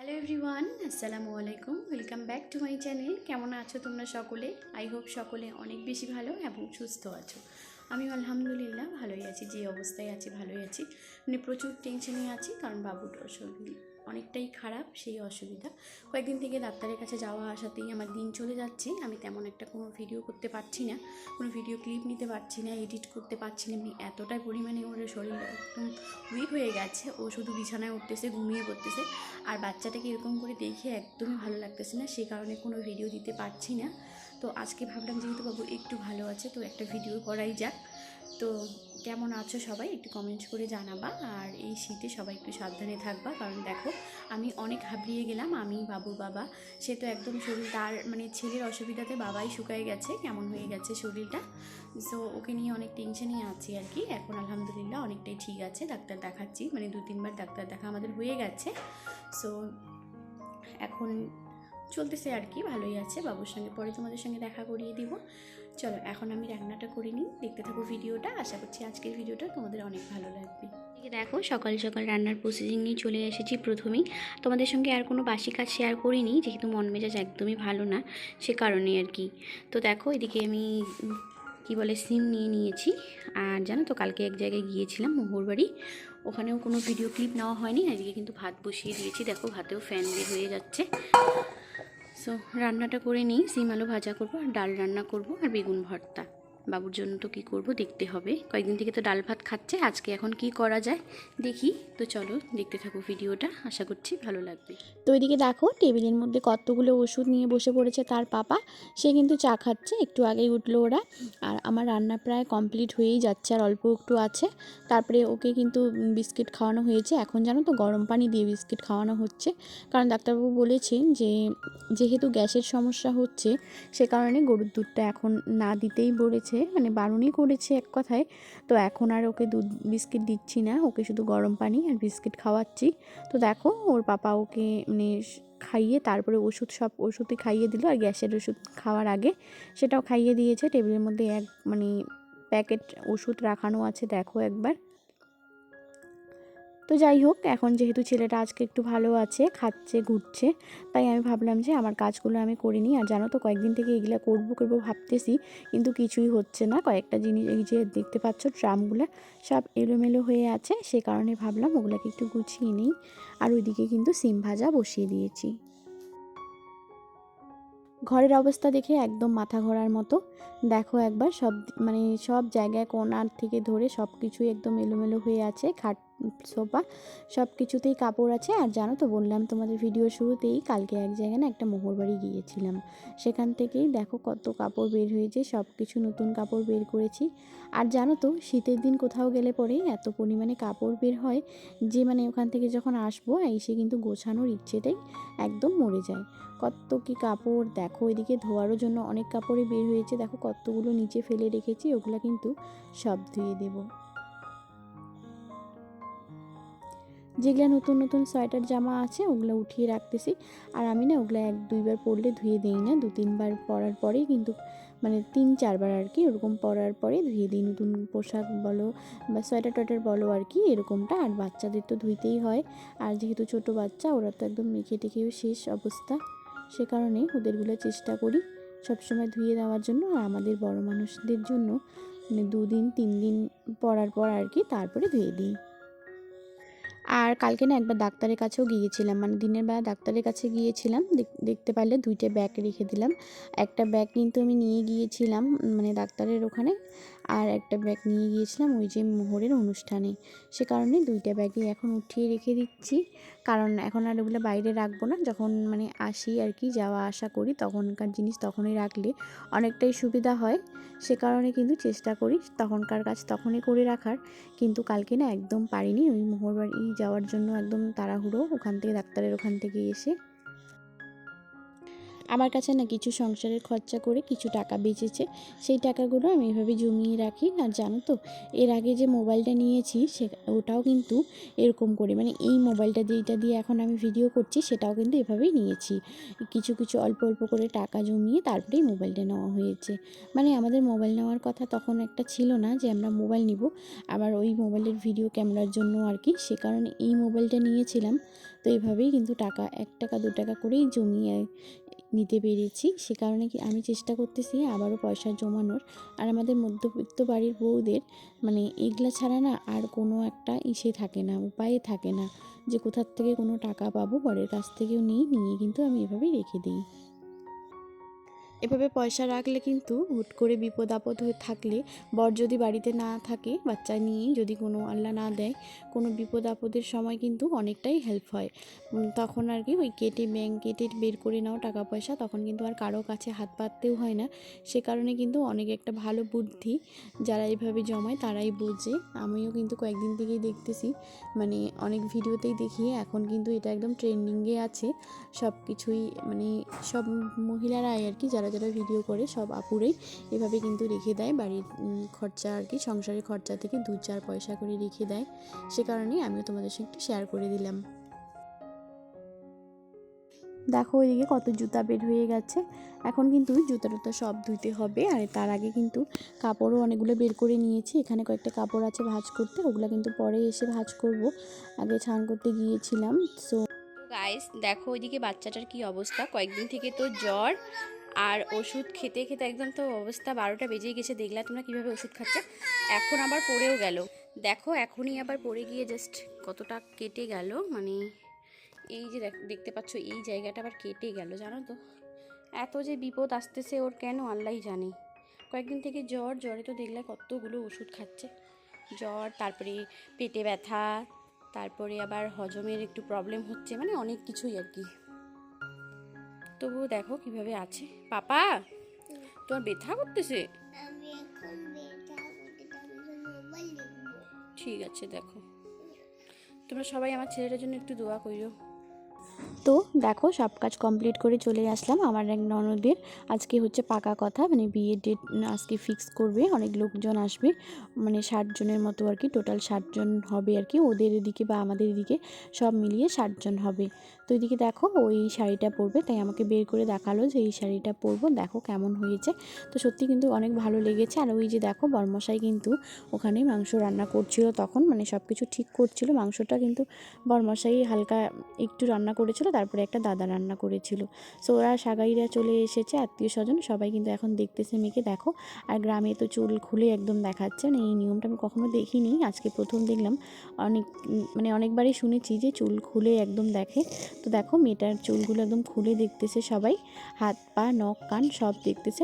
Hello everyone, আসসালামু আলাইকুম। Welcome back to my channel. কেমন আছো তোমরা সকলে? আই হোপ সকলে অনেক বেশি ভালো এবং সুস্থ আছো। আমি আলহামদুলিল্লাহ ভালোই আছি, যে অবস্থায় আছি ভালোই আছি। মানে প্রচুর টেনশনে আছি, কারণ বাবুর শরীর অনেকটাই খারাপ, সেই অসুবিধা। কয়েকদিন থেকে ডাক্তারের কাছে যাওয়া আসাতেই আমার দিন চলে যাচ্ছে। আমি তেমন একটা কোনো ভিডিও করতে পারছি না, কোনো ভিডিও ক্লিপ নিতে পারছি না, এডিট করতে পারছি না। আমি এতটাই পরিমাণে ওর শরীর একদম উইক হয়ে গেছে, ও শুধু বিছানায় উঠতেছে, ঘুমিয়ে পড়তেছে। আর বাচ্চাটাকে এরকম করে দেখে একদমই ভালো লাগতেছে না, সে কারণে কোনো ভিডিও দিতে পারছি না। তো আজকে ভাবলাম যেহেতু বাবু একটু ভালো আছে, তো একটা ভিডিও করাই যাক। তো কেমন আছো সবাই একটু কমেন্ট করে জানাবা। আর এই শীতে সবাই একটু সাবধানে থাকবা, কারণ দেখো আমি অনেক ঘাবড়িয়ে গেলাম। আমি বাবুর বাবা, সে তো একদম শরীর, তার মানে ছেলের অসুবিধাতে বাবাই শুকায় গেছে, কেমন হয়ে গেছে শরীরটা। সো ওকে নিয়ে অনেক টেনশনে আছি আর কি। এখন আলহামদুলিল্লাহ অনেকটাই ঠিক আছে, ডাক্তার দেখাচ্ছি, মানে 2-3 বার ডাক্তার দেখা আমাদের হয়ে গেছে। সো এখন চলতেছে আর কি, ভালোই আছে। বাবুর সঙ্গে পরে তোমাদের সঙ্গে দেখা করিয়ে দিব। চলো এখন আমি রান্নাটা করে নিই, দেখতে থাকো ভিডিওটা। আশা করছি আজকের ভিডিওটা তোমাদের অনেক ভালো লাগবে। দেখো সকাল সকাল রান্নার প্রসেসিং নিয়ে চলে এসেছি। প্রথমেই তোমাদের সঙ্গে আর কোনো বাসি কাজ শেয়ার করিনি, যেহেতু মন মেজাজ একদমই ভালো না, সে কারণে আর কি। তো দেখো এদিকে আমি কি বলে সিম নিয়ে নিয়েছি। আর জানো তো কালকে এক জায়গায় গিয়েছিলাম মোহরবাড়ি, ওখানেও কোনো ভিডিও ক্লিপ নেওয়া হয়নি। এদিকে কিন্তু ভাত বসিয়ে দিয়েছি, দেখো ভাতেও ফ্যান বের হয়ে যাচ্ছে। সো রান্নাটা করে নিই, সিম আলু ভাজা করব, আর ডাল রান্না করব, আর বেগুন ভর্তা। বাবুর জন্য তো কী করব দেখতে হবে, কয়েকদিন থেকে তো ডাল ভাত খাচ্ছে, আজকে এখন কি করা যায় দেখি। তো চলো দেখতে থাকো ভিডিওটা, আশা করছি ভালো লাগবে। তো এদিকে দেখো টেবিলের মধ্যে কতগুলো ওষুধ নিয়ে বসে পড়েছে তার পাপা, সে কিন্তু চা খাচ্ছে, একটু আগেই উঠলো ওরা। আর আমার রান্না প্রায় কমপ্লিট হয়েই যাচ্ছে, আর অল্প একটু আছে। তারপরে ওকে কিন্তু বিস্কিট খাওয়ানো হয়েছে। এখন জানো তো গরম পানি দিয়ে বিস্কিট খাওয়ানো হচ্ছে, কারণ ডাক্তারবাবু বলেছেন যে যেহেতু গ্যাসের সমস্যা হচ্ছে, সে কারণে গরুর দুধটা এখন না দিতেই বলেছে, মানে বারণই করেছে এক কথায়। তো এখন আর ওকে দুধ বিস্কিট দিচ্ছি না, ওকে শুধু গরম পানি আর বিস্কিট খাওয়াচ্ছি। তো দেখো ওর পাপা ওকে মানে খাইয়ে তারপরে সব ওষুধই খাইয়ে দিল, আর গ্যাসের ওষুধ খাওয়ার আগে সেটাও খাইয়ে দিয়েছে। টেবিলের মধ্যে মানে প্যাকেট ওষুধ রাখানো আছে, দেখো একবার। তো যাই হোক, এখন যেহেতু ছেলেটা আজকে একটু ভালো আছে, খাচ্ছে ঘুরছে, তাই আমি ভাবলাম যে আমার কাজগুলো আমি করে নিই। আর জানো তো কয়েকদিন থেকে এগুলো করবো ভাবতেছি, কিন্তু কিছুই হচ্ছে না। কয়েকটা জিনিস এই যে দেখতে পাচ্ছ ড্রামগুলো সব এলোমেলো হয়ে আছে, সে কারণে ভাবলাম ওগুলোকে একটু গুছিয়ে নিই। আর ওইদিকে কিন্তু সিম ভাজা বসিয়ে দিয়েছি। ঘরের অবস্থা দেখে একদম মাথা ঘোরার মতো। দেখো একবার সব মানে সব জায়গায় কোণার থেকে ধরে সব কিছুই একদম এলোমেলো হয়ে আছে। খাট, সোফা সব কিছুতেই কাপড় আছে। আর জানো তো বললাম তোমাদের ভিডিওর শুরুতেই, কালকে এক জায়গায় না একটা মোহরবাড়ি গিয়েছিলাম, সেখান থেকেই দেখো কত কাপড় বের হয়েছে, সব কিছু নতুন কাপড় বের করেছি। আর জানো তো শীতের দিন কোথাও গেলে পরে এত পরিমাণে কাপড় বের হয় যে মানে ওখান থেকে যখন আসবো এসে কিন্তু গোছানোর ইচ্ছেটাই একদম মরে যায়। কত কি কাপড় দেখো, এদিকে ধোয়ারও জন্য অনেক কাপড়ই বের হয়েছে, দেখো কতগুলো নিচে ফেলে রেখেছি, ওগুলো কিন্তু সব ধুয়ে দেব। যেগুলো নতুন নতুন সোয়েটার জামা আছে ওগুলো উঠিয়ে রাখতেছি। আর আমি না ওগুলো 1-2 বার পরলে ধুয়ে দিই না, 2-3 বার পরার পরেই কিন্তু, মানে 3-4 বার আর কি, ওরকম পরার পরে ধুয়ে দিই। নতুন পোশাক বলো বা সোয়েটার টোয়েটার বলো আর কি, এরকমটা। আর বাচ্চাদের তো ধুইতেই হয়, আর যেহেতু ছোট বাচ্চা ওরা তো একদম মেখে টেখেও শেষ অবস্থা, সে কারণে ওদেরগুলো চেষ্টা করি সবসময় ধুয়ে দেওয়ার জন্য। আর আমাদের বড় মানুষদের জন্য মানে 2-3 দিন পরার পর আর কি তারপরে ধুয়ে দিই। আর কালকে না একবার ডাক্তারের কাছেও গিয়েছিলাম, মানে দিনের বেলা ডাক্তারের কাছে গিয়েছিলাম, দেখতে পারলে 2টা ব্যাগ রেখে দিলাম। একটা ব্যাগ কিন্তু আমি নিয়ে গিয়েছিলাম মানে ডাক্তারের ওখানে, আর একটা ব্যাগ নিয়ে গিয়েছিলাম ওই যে মোহরের অনুষ্ঠানে, সে কারণে 2টা ব্যাগই এখন উঠিয়ে রেখে দিচ্ছি। কারণ এখন আর ওগুলো বাইরে রাখবো না, যখন মানে আসি আর কি, যাওয়া আসা করি তখনকার জিনিস তখনই রাখলে অনেকটাই সুবিধা হয়। সে কারণে কিন্তু চেষ্টা করি তখনকার কাজ তখনই করে রাখার। কিন্তু কালকে না একদম পারিনি, ওই মোহরবাড়ি যাওয়ার জন্য একদম তাড়াহুড়ো, ওখান থেকে ডাক্তারের ওখান থেকে এসে আমার কাছে না কিছু সংসারের খরচা করে কিছু টাকা বেঁচেছে, সেই টাকাগুলো আমি এভাবে জমিয়ে রাখি। আর জানো তো এর আগে যে মোবাইলটা নিয়েছি ওটাও কিন্তু এরকম করে, মানে এই মোবাইলটা যেটা দিয়ে এখন আমি ভিডিও করছি সেটাও কিন্তু এভাবেই নিয়েছি। কিছু কিছু অল্প অল্প করে টাকা জমিয়ে তারপরেই মোবাইলটা নেওয়া হয়েছে। মানে আমাদের মোবাইল নেওয়ার কথা তখন একটা ছিল না যে আমরা মোবাইল নিব, আবার ওই মোবাইলের ভিডিও ক্যামেরার জন্য আর কি, সে কারণে এই মোবাইলটা নিয়েছিলাম। তো এভাবেই কিন্তু টাকা 1 টাকা 2 টাকা করেই জমিয়ে নিতে পেরেছি। সে কারণে কি আমি চেষ্টা করতেছি আবারও পয়সা জমানোর। আর আমাদের মধ্যবিত্ত বাড়ির বউদের মানে এগুলা ছাড়া না আর কোনো একটা থাকে না, উপায়ে থাকে না যে কোথার থেকে কোনো টাকা পাবো, বরের কাছ থেকেও নিয়ে কিন্তু আমি এভাবেই রেখে দিই। এভাবে পয়সা রাখলে কিন্তু হুট করে বিপদ আপদ হয়ে থাকলে, বর যদি বাড়িতে না থাকে, বাচ্চা নিয়ে যদি কোনো আল্লাহ না দেয় কোনো বিপদ আপদের সময় কিন্তু অনেকটাই হেল্প হয়। তখন আর কি ওই ব্যাংক কেটে বের করে নাও টাকা পয়সা, তখন কিন্তু আর কারো কাছে হাত পাততেও হয় না। সে কারণে কিন্তু অনেক একটা ভালো বুদ্ধি, যারা এইভাবে জমায় তারাই বোঝে। আমিও কিন্তু কয়েকদিন থেকেই দেখতেছি, মানে অনেক ভিডিওতেই দেখি এখন কিন্তু এটা একদম ট্রেন্ডিংয়ে আছে। সব কিছুই মানে সব মহিলারাই আর কি, যারা যারা ভিডিও করে সব আপুরেই এভাবে কিন্তু রেখে দেয় বাড়ির খরচা আর কি, সংসারের খরচা থেকে 2-4 পয়সা করে রেখে দেয়। সে কারণেই আমিও তোমাদের সঙ্গে একটু শেয়ার করে দিলাম। দেখো ওইদিকে কত জুতা বের হয়ে গেছে। এখন কিন্তু জুতা টুতা সব ধুইতে হবে, আর তার আগে কিন্তু কাপড়ও অনেকগুলো বের করে নিয়েছি। এখানে কয়েকটা কাপড় আছে ভাঁজ করতে, ওগুলো কিন্তু পরে এসে ভাঁজ করব। আগে স্নান করতে গিয়েছিলাম। সো গাইস দেখো ওইদিকে বাচ্চাটার কি অবস্থা, কয়েকদিন থেকে তো জ্বর আর ওষুধ খেতে খেতে একদম তো অবস্থা 12টা বেজেই গেছে। দেখলা তোমরা কীভাবে ওষুধ খাচ্ছে, এখন আবার পড়েও গেল। দেখো এখনই আবার পড়ে গিয়ে জাস্ট কতটা কেটে গেল, মানে এই যে দেখতে পাচ্ছ এই জায়গাটা আবার কেটে গেল, জানো তো। এত যে বিপদ আসতেছে ওর কেন আল্লাহই জানে। কয়েকদিন থেকে জ্বরে তো দেখলে কতগুলো ওষুধ খাচ্ছে। জ্বর, তারপরে পেটে ব্যথা, তারপরে আবার হজমের একটু প্রবলেম হচ্ছে, মানে অনেক কিছুই আর কি। তবুও দেখো কিভাবে আছে। পাপা তোমার ব্যথা করতেছে? ঠিক আছে, দেখো তোমরা সবাই আমার ছেলেটার জন্য একটু দোয়া কইরো। তো দেখো সব কাজ কমপ্লিট করে চলে আসলাম। আমার এক ননদের আজকে হচ্ছে পাকা কথা, মানে বিয়ের ডেট আজকে ফিক্স করবে, অনেক লোকজন আসবে, মানে 60 জনের মতো আর কি, টোটাল 60 জন হবে আর কি, ওদের এদিকে বা আমাদের এদিকে সব মিলিয়ে 60 জন হবে। তো এদিকে দেখো ওই শাড়িটা পরবে, তাই আমাকে বের করে দেখালো যে এই শাড়িটা পরবো, দেখো কেমন হয়েছে। তো সত্যি কিন্তু অনেক ভালো লেগেছে। আর ওই যে দেখো বরমশাই কিন্তু ওখানে মাংস রান্না করছিল তখন, মানে সব কিছু ঠিক করছিল। মাংসটা কিন্তু বরমশাই হালকা একটু রান্না করেছিল, তারপরে একটা দাদা রান্না করেছিল। সো ওরা সাগাইরা চলে এসেছে, আত্মীয় স্বজন সবাই কিন্তু এখন দেখতেছে মেয়েকে। দেখো আর গ্রামে তো চুল খুলে একদম দেখাচ্ছে, মানে এই নিয়মটা আমি কখনো দেখিনি, আজকে প্রথম দেখলাম। মানে অনেকবারই শুনেছি যে চুল খুলে একদম দেখে। তো দেখো মেয়েটার চুলগুলো একদম খুলে দেখতেছে সবাই, হাত পা নখ কান সব দেখতেছে।